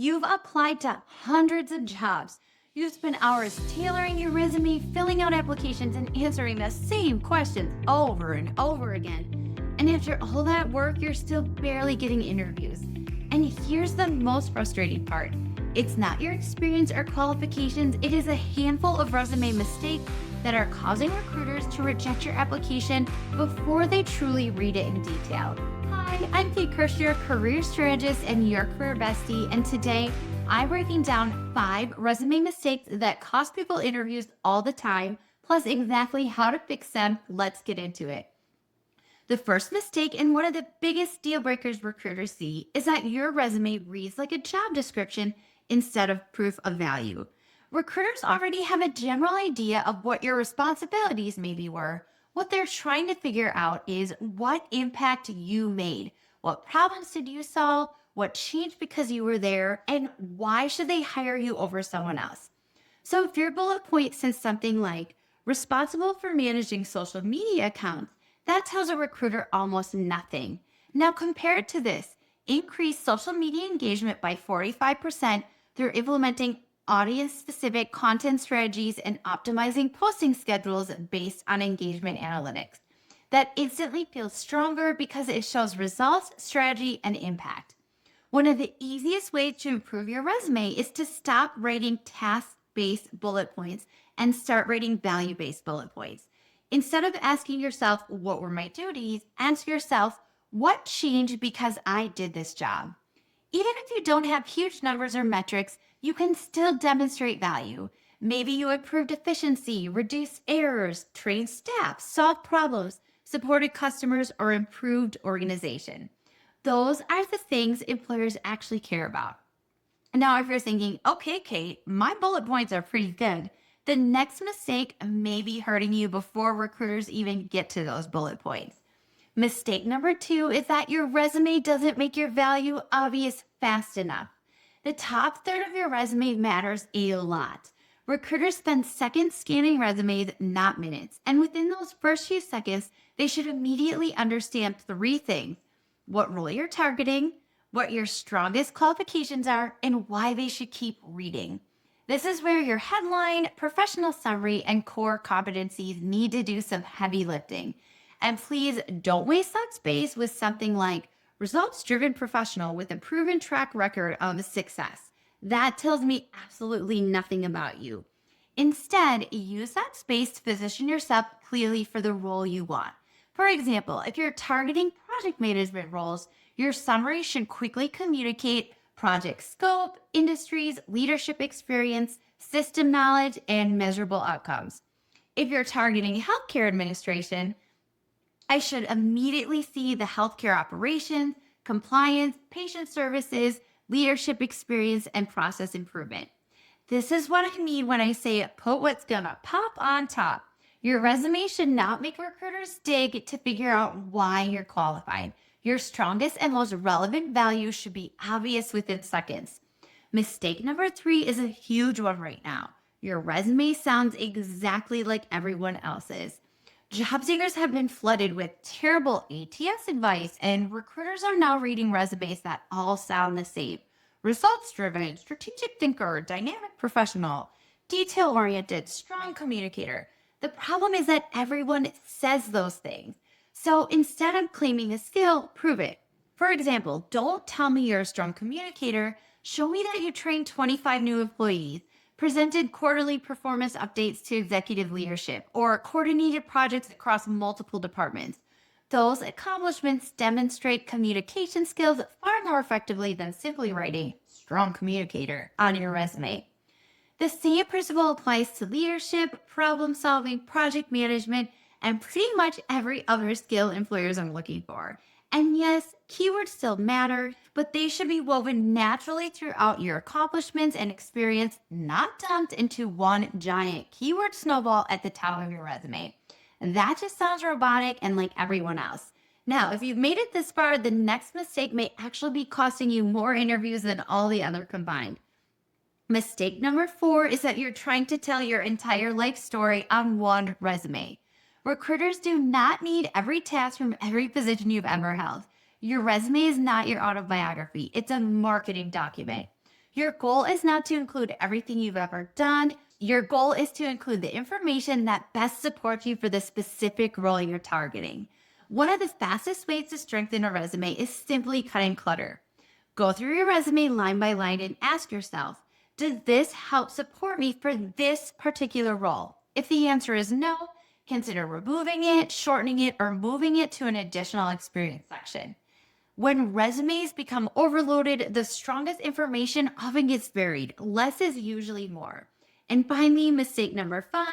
You've applied to hundreds of jobs. You've spent hours tailoring your resume, filling out applications, and answering the same questions over and over again. And after all that work, you're still barely getting interviews. And here's the most frustrating part. It's not your experience or qualifications, it is a handful of resume mistakes that are causing recruiters to reject your application before they truly read it in detail. Hi, I'm Kate Kirsch, your career strategist and your career bestie, and today I'm breaking down 5 resume mistakes that cost people interviews all the time, plus exactly how to fix them. Let's get into it. The first mistake, and one of the biggest deal breakers recruiters see, is that your resume reads like a job description instead of proof of value. Recruiters already have a general idea of what your responsibilities maybe were. What they're trying to figure out is what impact you made. What problems did you solve? What changed because you were there? And why should they hire you over someone else? So if your bullet point says something like responsible for managing social media accounts, that tells a recruiter almost nothing. Now compare it to this. Increase social media engagement by 45% through implementing audience-specific content strategies and optimizing posting schedules based on engagement analytics. That instantly feels stronger because it shows results, strategy, and impact. One of the easiest ways to improve your resume is to stop writing task-based bullet points and start writing value-based bullet points. Instead of asking yourself, what were my duties? Ask yourself, what changed because I did this job? Even if you don't have huge numbers or metrics, you can still demonstrate value. Maybe you improved efficiency, reduced errors, trained staff, solved problems, supported customers, or improved organization. Those are the things employers actually care about. Now, if you're thinking, okay, Kate, my bullet points are pretty good, the next mistake may be hurting you before recruiters even get to those bullet points. Mistake number 2 is that your resume doesn't make your value obvious fast enough. The top third of your resume matters a lot. Recruiters spend seconds scanning resumes, not minutes. And within those first few seconds, they should immediately understand 3 things: what role you're targeting, what your strongest qualifications are, and why they should keep reading. This is where your headline, professional summary, and core competencies need to do some heavy lifting. And please don't waste that space with something like results-driven professional with a proven track record of success. That tells me absolutely nothing about you. Instead, use that space to position yourself clearly for the role you want. For example, if you're targeting project management roles, your summary should quickly communicate project scope, industries, leadership experience, system knowledge, and measurable outcomes. If you're targeting healthcare administration, I should immediately see the healthcare operations, compliance, patient services, leadership experience, and process improvement. This is what I mean when I say put what's gonna pop on top. Your resume should not make recruiters dig to figure out why you're qualified. Your strongest and most relevant value should be obvious within seconds. Mistake number 3 is a huge one right now. Your resume sounds exactly like everyone else's. Job seekers have been flooded with terrible ATS advice, and recruiters are now reading resumes that all sound the same. Results driven, strategic thinker, dynamic professional, detail oriented, strong communicator. The problem is that everyone says those things. So instead of claiming a skill, prove it. For example, don't tell me you're a strong communicator. Show me that you trained 25 new employees, presented quarterly performance updates to executive leadership, or coordinated projects across multiple departments. Those accomplishments demonstrate communication skills far more effectively than simply writing strong communicator on your resume. The same principle applies to leadership, problem solving, project management, and pretty much every other skill employers are looking for. And yes, keywords still matter, but they should be woven naturally throughout your accomplishments and experience, not dumped into one giant keyword snowball at the top of your resume. That just sounds robotic and like everyone else. Now, if you've made it this far, the next mistake may actually be costing you more interviews than all the other combined. Mistake number 4 is that you're trying to tell your entire life story on one resume. Recruiters do not need every task from every position you've ever held. Your resume is not your autobiography. It's a marketing document. Your goal is not to include everything you've ever done. Your goal is to include the information that best supports you for the specific role you're targeting. One of the fastest ways to strengthen a resume is simply cutting clutter. Go through your resume line by line and ask yourself, does this help support me for this particular role? If the answer is no, consider removing it, shortening it, or moving it to an additional experience section. When resumes become overloaded, the strongest information often gets buried. Less is usually more. And finally, mistake number 5,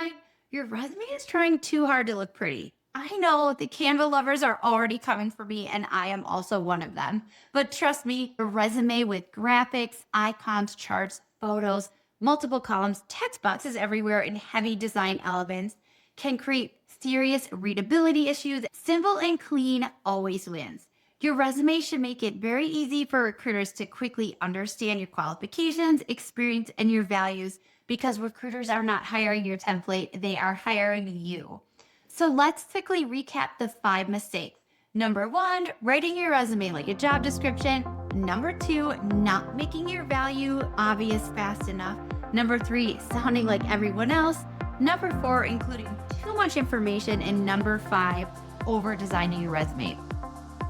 your resume is trying too hard to look pretty. I know the Canva lovers are already coming for me, and I am also one of them. But trust me, a resume with graphics, icons, charts, photos, multiple columns, text boxes everywhere, and heavy design elements can create serious readability issues. Simple and clean always wins. Your resume should make it very easy for recruiters to quickly understand your qualifications, experience, and your values, because recruiters are not hiring your template, they are hiring you. So let's quickly recap the 5 mistakes. Number 1, writing your resume like a job description. Number 2, not making your value obvious fast enough. Number 3, sounding like everyone else. Number 4, including too much information. And number 5, over-designing your resume.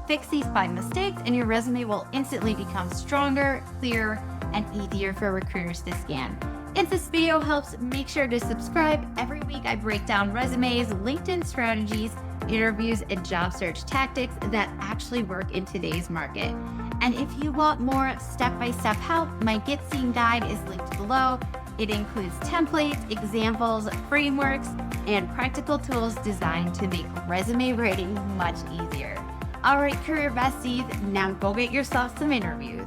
Fix these 5 mistakes and your resume will instantly become stronger, clearer, and easier for recruiters to scan. If this video helps, make sure to subscribe. Every week I break down resumes, LinkedIn strategies, interviews, and job search tactics that actually work in today's market. And if you want more step-by-step help, my Get Seen guide is linked below. It includes templates, examples, frameworks, and practical tools designed to make resume writing much easier. All right, career besties, now go get yourself some interviews.